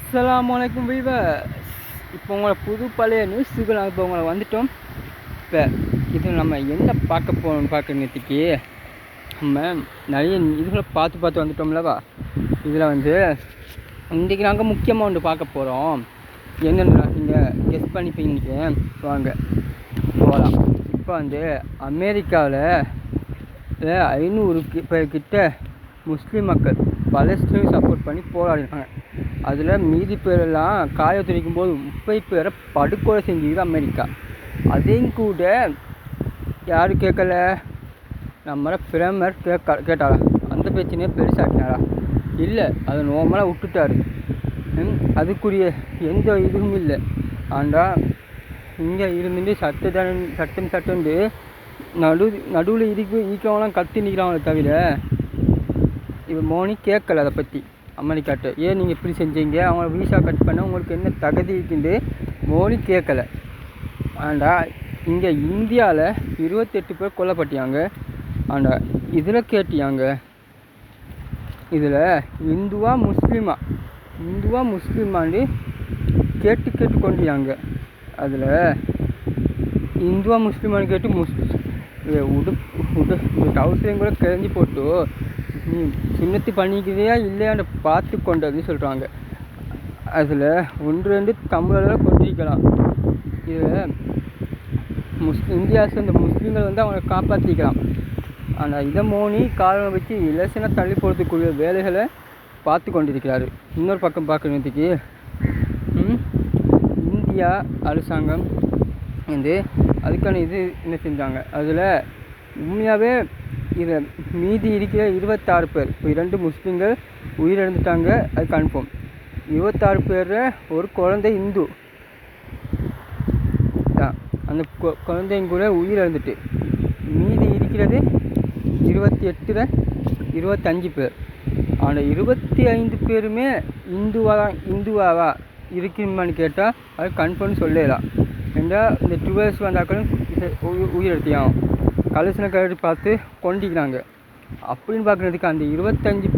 அஸ்ஸலாமு அலைக்கும் வீவர்ஸ். இப்போ உங்களை புது பழைய நியூஸுக்கு நாங்கள் இப்போ உங்களை வந்துட்டோம். இப்போ இது நம்ம என்ன பார்க்க போகணும்னு பார்க்குறதுக்கு நம்ம நிறைய இதுகளை பார்த்து வந்துட்டோம்லவா. இதில் வந்து இன்றைக்கி நாங்கள் முக்கியமாக ஒன்று பார்க்க போகிறோம். என்னென்னா நீங்கள் கெஸ் பண்ணிப்பீங்க, வாங்க போகலாம். இப்போ வந்து அமெரிக்காவில் 500 பேர்கிட்ட முஸ்லீம் மக்கள் பலஸ்தீனை சப்போர்ட் பண்ணி போராடினாங்க. அதில் மீதி பேரெல்லாம் காயத்துடிக்கும் போது 30 பேரை படுகொலை செஞ்சுக்கிது அமெரிக்கா. அதையும் கூட யார் கேட்கல, நம்மளை பிரதமர் கேட்டாரா? அந்த பிரச்சனையை பெருசாக்கினாரா? இல்லை, அதை நோமலாக விட்டுட்டாரு. அதுக்குரிய எந்த இதுவும் இல்லை. ஆனால் இங்கே இருந்துட்டு சட்டம்ண்டு நடுவில் இருக்கவங்களாம் கத்தி நிற்கிறாங்களே தவிர இவன் மோனி கேட்கல அதை பற்றி அமெரிக்காட்ட. ஏன் நீங்கள் இப்படி செஞ்சீங்க, அவங்கள வீசா கட் பண்ண உங்களுக்கு என்ன தகுதி இருக்குன்னு மோனி கேட்கலை. ஆனால் இங்கே இந்தியாவில் 28 பேர் கொல்லப்பட்டியாங்க. ஆனால் இதில் கேட்டியாங்க, இதில் இந்துவா முஸ்லீமான்னு கேட்டு கொண்டியாங்க. அதில் இந்துவா முஸ்லீமானு கேட்டு டவுசரையும் கூட கிளஞ்சி போட்டு நீ சுண்ணத்து பண்ணிக்கிறியா இல்லையான்னு பார்த்து கொண்டதுன்னு சொல்கிறாங்க. அதில் 1-2 தமிழர்கள் கொண்டிருக்கலாம். இதில் இந்தியா சேர்ந்த முஸ்லீம்கள் வந்து அவங்களை காப்பாற்றிக்கலாம். ஆனால் இதை மோனி காரணம் வச்சு எலெக்ஷனை தள்ளி போகிறதுக்குரிய வேலைகளை பார்த்து கொண்டிருக்கிறாரு. இன்னொரு பக்கம் பார்க்குறதுக்கு இந்தியா அரசாங்கம் வந்து அதுக்கான இது என்ன செஞ்சாங்க. அதில் உண்மையாகவே இதில் மீதி இருக்கிற 26 பேர், இப்போ 2 முஸ்லீம்கள் உயிரிழந்துட்டாங்க, அது கன்ஃபார்ம். 26 பேரில் ஒரு குழந்தை இந்து தான். அந்த குழந்தைங்க கூட உயிரிழந்துட்டு மீதி இருக்கிறது 28ல் 25 பேர். ஆனால் 25 பேருமே இந்துவாவா இருக்குமான்னு கேட்டால் அது கன்ஃபார்ம் சொல்லலாம். என்றால் இந்த 12 வந்தாக்களும் உயிரெடுத்தியாகும் கலசனை கட்டி பார்த்து கொண்டிக்கிறாங்க. அப்படின்னு பார்க்குறதுக்கு அந்த 25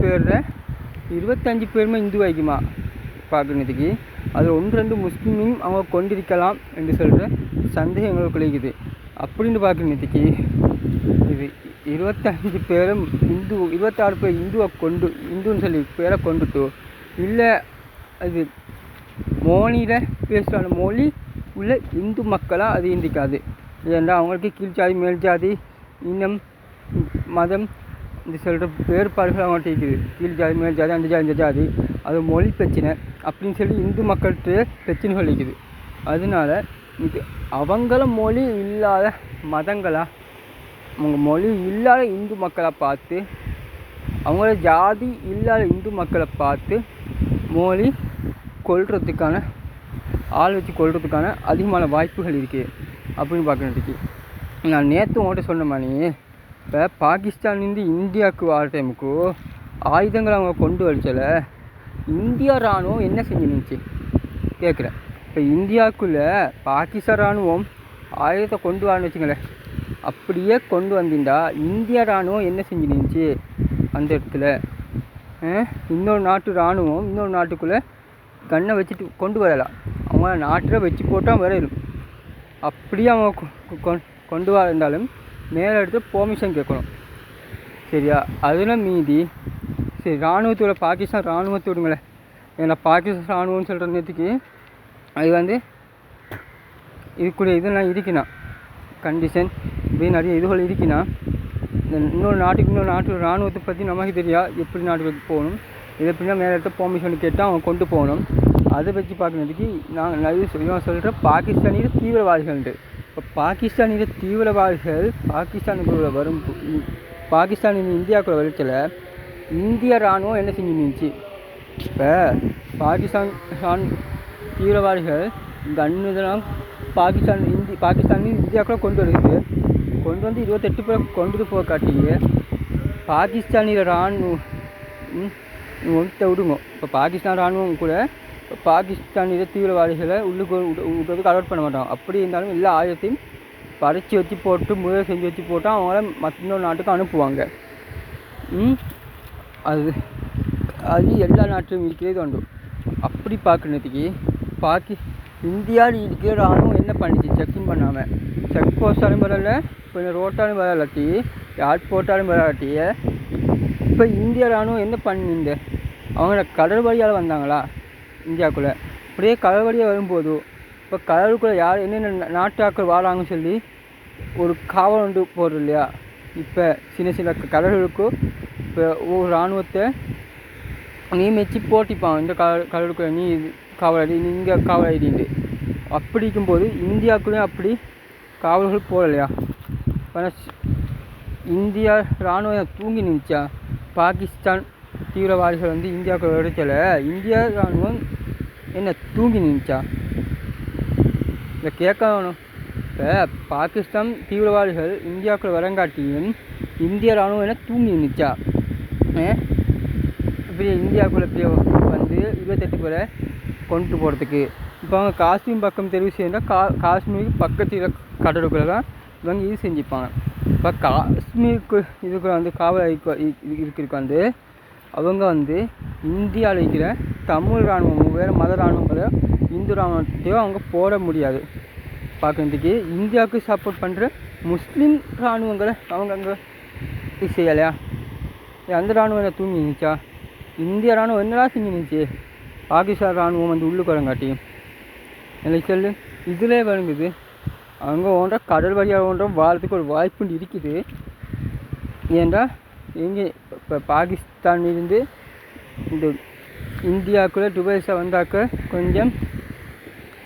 பேருமே இந்து வைக்குமா பார்க்குறதுக்கு அதில் 1-2 முஸ்லீமும் அவங்க கொண்டிருக்கலாம் என்று சொல்கிற சந்தேகங்கள் குறைக்குது. அப்படின்னு பார்க்குறதுக்கு இது 25 பேரும் 26 பேர் இந்துன்னு சொல்லி பேரை கொண்டுட்டு இல்லை, அது மோனியில் பேசுகிற மொழி உள்ள இந்து மக்களாக அது இருந்திக்காது. ஏன்னா அவங்களுக்கு கீழ் ஜாதி மேல் ஜாதி இனம் மதம் இந்த சொல்கிற வேறுபாடுகள் அவங்கள்ட்ட இருக்குது. கீழ் ஜாதி மேல் ஜாதி அந்த ஜாதி இந்த ஜாதி, அது மொழி பிரச்சனை அப்படின்னு சொல்லி இந்து மக்கள்கிட்ட பிரச்சனைகள் இருக்குது. அதனால இது அவங்கள மொழி இல்லாத மதங்களாக அவங்க மொழி இல்லாத இந்து மக்களை பார்த்து அவங்கள ஜாதி இல்லாத இந்து மக்களை பார்த்து மொழி கொள்றதுக்கான ஆள் வச்சு கொள்றதுக்கான அதிகமான வாய்ப்புகள் இருக்குது. அப்படின்னு பார்க்குறதுக்கு நான் நேற்று உங்கள்கிட்ட சொன்ன மாதிரி இப்போ பாகிஸ்தான்லேருந்து இந்தியாவுக்கு வர டைமுக்கு ஆயுதங்கள் அவங்க கொண்டு வரச்சல இந்தியா இராணுவம் என்ன செஞ்சுருந்துச்சு கேட்குறேன். இப்போ இந்தியாவுக்குள்ளே பாகிஸ்தான் இராணுவம் ஆயுதத்தை கொண்டு வரணும்னு வச்சுங்களேன், அப்படியே கொண்டு வந்திருந்தா இந்தியா இராணுவம் என்ன செஞ்சுருந்துச்சு அந்த இடத்துல. இன்னொரு நாட்டு இராணுவம் இன்னொரு நாட்டுக்குள்ளே கண்ணை வச்சுட்டு கொண்டு வரலாம். அவங்க நாட்டில் வச்சு போட்டால் வரையிடும். அப்படியே அவங்க கொண்டு வர இருந்தாலும் மேலே எடுத்து பெர்மிஷன் கேட்கணும், சரியா? அதில் மீதி சரி இராணுவத்தோட பாகிஸ்தான் இராணுவத்தோடுங்களேன். ஏன்னா பாகிஸ்தான் இராணுவம்னு சொல்கிற நேரத்துக்கு அது வந்து இதுக்குரிய இதெல்லாம் இருக்குண்ணா கண்டிஷன் இப்படி நிறைய இதுகள் இருக்குண்ணா. இன்னொரு நாட்டு இராணுவத்தை பற்றி நமக்கு தெரியா எப்படி நாட்டுக்கு போகணும், இதை எப்படின்னா மேலே எடுத்து பெர்மிஷன் கேட்டால் அவங்க கொண்டு போகணும். அதை வச்சு பார்க்குறதுக்கு நான் நிறைய சொல்கிறேன் பாகிஸ்தானிய தீவிரவாதிகள்ண்டு. இப்போ பாகிஸ்தானிய தீவிரவாதிகள் பாகிஸ்தானுக்குள்ள வரும் பாகிஸ்தானின் இந்தியாவுக்குள்ள வெளிச்சல இந்திய இராணுவம் என்ன செஞ்சுருந்துச்சு. இப்போ பாகிஸ்தான் தீவிரவாதிகள் கன்னு இதெல்லாம் பாகிஸ்தானின் இந்தியாவுக்குள்ள கொண்டு வந்து 28 பேர் கொண்டு போக காட்டிங்க. பாகிஸ்தானிய இராணுவம் விடுங்க. இப்போ பாகிஸ்தான் இராணுவம் கூட பாகிஸ்தானிய தீவிரவாதிகளை உள்ளுக்கு அலோட் பண்ண மாட்டாங்க. அப்படி இருந்தாலும் எல்லா ஆயுதத்தையும் பறித்து வச்சு போட்டு முதல் செஞ்சு வச்சு போட்டால் அவங்கள இன்னொரு நாட்டுக்கு அனுப்புவாங்க. அது எல்லா நாட்டிலும் இருக்கிறது உண்டு. அப்படி அப்படி பார்க்குறதுக்கு இந்தியாவில் இருக்கிற ராணுவம் என்ன பண்ணிச்சு செக்கிங் பண்ணாமல் செக் போஸ்டாலும் வரல கொஞ்சம் ரோட்டாலும் வராட்டி யார் போட்டாலும் வராட்டி இப்போ இந்திய ராணுவம் என்ன பண்ணிங்க அவங்க கடல் வழியால் வந்தாங்களா இந்தியாவுக்குள்ளே அப்படியே கடல் வழியாக வரும்போது இப்போ கடலுக்குள்ளே யார் என்னென்ன நாட்டாக்கள் வராங்கன்னு சொல்லி ஒரு காவல் ஒன்று போடுறது இல்லையா இப்போ சின்ன கடல்களுக்கும் இப்போ ஒரு இராணுவத்தை நியமித்து போட்டிப்பான் இந்த கடலுக்குள்ளே நீ காவலடி நீ இங்கே காவலடிட்டு அப்படிக்கும்போது இந்தியாவுக்குள்ளேயும் அப்படி காவல்கள் போகலையா ஆனால் இந்தியா இராணுவம் தூங்கி நின்றுச்சா பாகிஸ்தான் தீவிரவாதிகள் வந்து இந்தியாவுக்கு எடுக்கலை இந்தியா இராணுவம் என்ன தூங்கி நின்றுச்சா இதை கேட்கணும் இப்போ பாகிஸ்தான் தீவிரவாதிகள் இந்தியாவுக்குள்ள வரங்காட்டியும் இந்திய இராணுவம் என்ன தூங்கி நின்றுச்சா இப்படி இந்தியாவுக்குள்ளே இப்படி வந்து 28 பேரை கொண்டு போகிறதுக்கு இப்போ அவங்க காஷ்மீர் பக்கம் தெரிவு செய்தால் காஷ்மீருக்கு பக்கத்தில் கடலுக்குள்ளே தான் இவங்க இது செஞ்சுப்பாங்க இப்போ காஷ்மீருக்கு இதுக்கு வந்து காவல் இருக்கிறதுக்கு வந்து அவங்க வந்து இந்தியாவில் இருக்கிற தமிழ் இராணுவமும் வேறு மத இராணுவங்களோ இந்து இராணுவத்தையோ அவங்க போட முடியாது பார்க்குறதுக்கு இந்தியாவுக்கு சப்போர்ட் பண்ணுற முஸ்லீம் இராணுவங்களை அவங்க அங்கே இது செய்யலையா அந்த இராணுவம் தூங்கி நின்றுச்சா இந்திய இராணுவம் என்னடா செஞ்சு நின்றுச்சு பாகிஸ்தான் இராணுவம் வந்து உள்ளுக்கு வரங்காட்டி எனக்கு சொல்லு இதிலே வருங்குது அங்கே ஒன்றா கடல் வழியாக ஒன்றா வாரத்துக்கு ஒரு வாய்ப்பு இருக்குது ஏன்டா எங்கே இப்போ பாகிஸ்தானிலிருந்து இந்த இந்தியாவுக்குள்ளே துபாய்ஸை வந்தாக்க கொஞ்சம்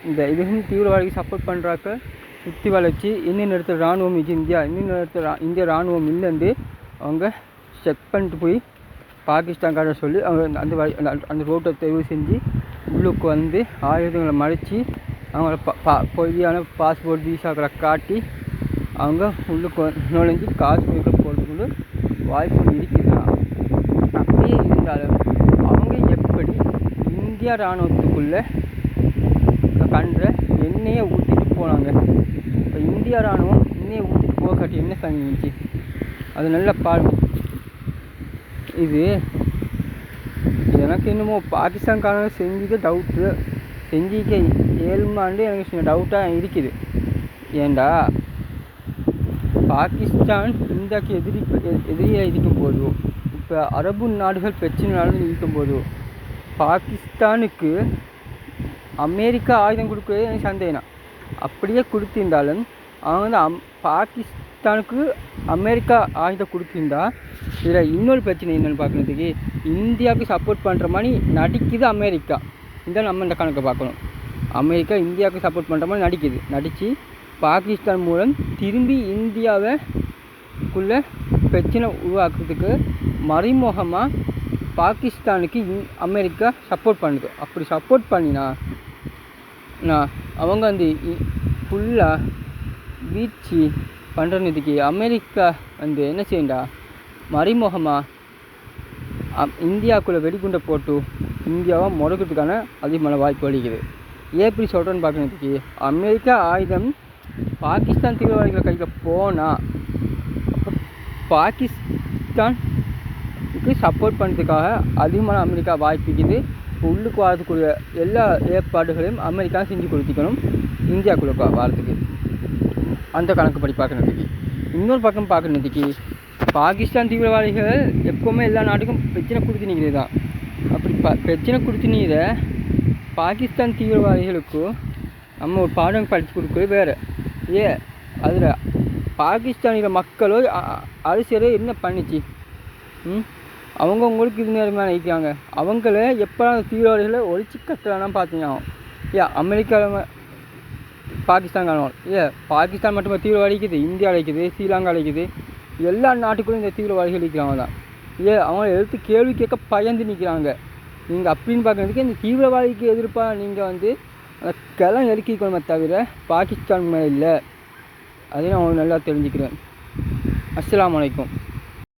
இந்த இதுவும் தீவிரவாதிக்கு சப்போர்ட் பண்ணுறாக்க சுற்றி வளர்ச்சி இன்னும் இடத்துல இராணுவம் இருக்குது இன்னும் இடத்துல இந்திய இராணுவம் இல்லைன்னு அவங்க செக் பண்ணிட்டு போய் பாகிஸ்தான்காரர் சொல்லி அவங்க அந்த ரோட்டை தெரிவு செஞ்சு உள்ளுக்கு வந்து ஆயுதங்களை மறைச்சி அவங்கள பொய்யான பாஸ்போர்ட் வீசாக்களை காட்டி அவங்க உள்ளுக்கு நுழைஞ்சி காஷ்மீருக்கு போகிறதுக்குள்ள வாய்ப்பு இருக்குதா அப்படியே இருந்தாலும் அவங்க எப்படி இந்தியா இராணுவத்துக்குள்ளே கன்ற எண்ணெயை ஊற்றிட்டு போனாங்க இப்போ இந்தியா இராணுவம் எண்ணெயை ஊற்றிட்டு போகாட்டி என்ன செஞ்சிச்சு அது நல்லா பாருங்க இது எனக்கு என்னமோ பாகிஸ்தான்காரங்க செஞ்சுக்க டவுட்டு செஞ்சிக்க ஏழுமாண்டு எனக்கு சின்ன டவுட்டாக இருக்குது ஏண்டா பாகிஸ்தான் இந்தியாவுக்கு எதிரியாக இருக்கும்போது இப்போ அரபு நாடுகள் பிரச்சனை நடந்து இருக்கும்போது பாகிஸ்தானுக்கு அமெரிக்கா ஆயுதம் கொடுக்குறது எனக்கு சந்தேகம் அப்படியே கொடுத்திருந்தாலும் அவங்க வந்து பாகிஸ்தானுக்கு அமெரிக்கா ஆயுதம் கொடுத்திருந்தா இதில் இன்னொரு பிரச்சனை என்னென்னு பார்க்குறதுக்கு இந்தியாவுக்கு சப்போர்ட் பண்ணுற மாதிரி நடிக்குது அமெரிக்கா நம்ம இந்த கணக்கை பார்க்கணும் அமெரிக்கா இந்தியாவுக்கு சப்போர்ட் பண்ணுற மாதிரி நடித்து பாகிஸ்தான் மூலம் திரும்பி இந்தியாவுக்குள்ளே பிரச்சனை உருவாக்குறதுக்கு மறைமுகமாக பாகிஸ்தானுக்கு அமெரிக்கா சப்போர்ட் பண்ணுது அப்படி சப்போர்ட் பண்ணினா அவங்க வந்து ஃபுல்லாக வீழ்ச்சி பண்ணுறதுக்கு அமெரிக்கா வந்து என்ன செய்யண்டா மறைமுகமாக இந்தியாவுக்குள்ளே வெடிகுண்டை போட்டு இந்தியாவை முடக்கிறதுக்கான அதிகமான வாய்ப்பு அளிக்குது எப்படி சொல்கிறேன்னு பார்க்குறதுக்கு அமெரிக்கா ஆயுதம் பாகிஸ்தான் தீவிரவாதிகளை கையில் போனால் பாகிஸ்தானுக்கு சப்போர்ட் பண்ணுறதுக்காக அதிகமான அமெரிக்கா வாய்ப்புக்குது உள்ளுக்கு வரதுக்குரிய எல்லா ஏற்பாடுகளையும் அமெரிக்கா செஞ்சு கொடுத்துக்கணும் இந்தியாவுக்குள்ளே வரதுக்கு அந்த கணக்குப்படி பார்க்குறதுக்கு இன்னொரு பக்கம் பார்க்குறதுக்கு பாகிஸ்தான் தீவிரவாதிகள் எப்போவுமே எல்லா நாட்டுக்கும் பிரச்சனை கொடுத்து நிற்கிறது தான் அப்படி பிரச்சனை கொடுத்து நீரை பாகிஸ்தான் தீவிரவாதிகளுக்கும் நம்ம ஒரு பாடம் படித்து கொடுக்குறது வேறு அதில் பாகிஸ்தானில் மக்களோ அரசியலோ என்ன பண்ணிச்சு அவங்களுக்கு இது நேரமாக நினைக்கிறாங்க அவங்கள எப்போ தீவிரவாதிகளை ஒழிச்சு கட்டலாம் பார்த்தீங்கன்னா அமெரிக்காவில் பாகிஸ்தான் காரணம் பாகிஸ்தான் மட்டுமே தீவிரவாதி இருக்குது இந்தியா அழைக்குது ஸ்ரீலங்கா அழைக்குது எல்லா நாட்டுக்குள்ளும் இந்த தீவிரவாதிகள் இருக்கிறாங்க தான் அவங்க எடுத்து கேள்வி கேட்க பயந்து நிற்கிறாங்க நீங்கள் அப்படின்னு பார்க்குறதுக்கு இந்த தீவிரவாதிக்கு எதிர்ப்பாக நீங்கள் வந்து அந்த கிளம் இறக்கிக்கணுமே தவிர பாகிஸ்தான் மேலே இல்லை அதையும் நான் நல்லா தெரிஞ்சுக்கிறேன். அஸ்ஸலாமு அலைக்கும்.